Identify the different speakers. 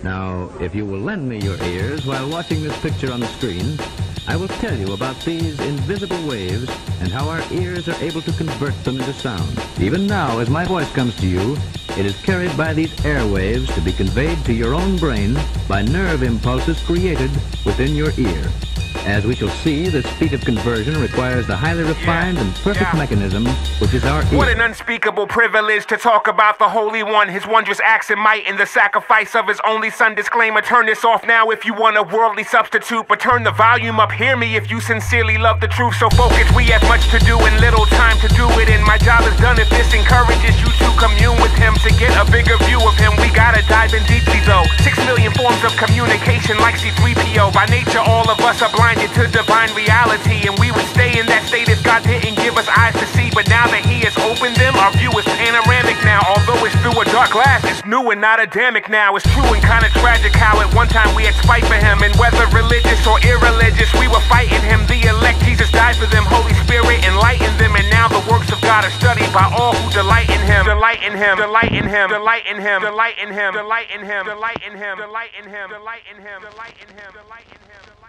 Speaker 1: Now, if you will lend me your ears while watching this picture on the screen, I will tell you about these invisible waves and how our ears are able to convert them into sound. Even now, as my voice comes to you, it is carried by these airwaves to be conveyed to your own brain by nerve impulses created within your ear. As we shall see, this feat of conversion requires the highly refined and perfect mechanism, which is our ear.
Speaker 2: What an unspeakable privilege to talk about the Holy One, his wondrous acts and might, and the sacrifice of his only son. Disclaimer, turn this off now if you want a worldly substitute, but turn the volume up, hear me if you sincerely love the truth. So focus, we have much to do and little time to do it, and my job is done if this encourages you to commune with him. To get a bigger view of him, we gotta dive in deeply though. 6 million forms of communication like C3PO. By nature, all of us are blinded to divine reality, and we would stay in that state if God didn't give us eyes to see. But now that he has opened them, our view is panoramic now. Although it's through a dark glass, it's new and not Adamic now. It's true and kinda tragic how at one time we had spite for him, and whether religious or irreligious, we were fighting him. The elect, Jesus died for them, Holy Spirit enlightened them, and now the works of God are studied by all who delight in him. Delight in him, delight in him, delight in him, delight in him, delight in him, delight in him, delight in him, delight in him, delight in him, delight in him, delight in him.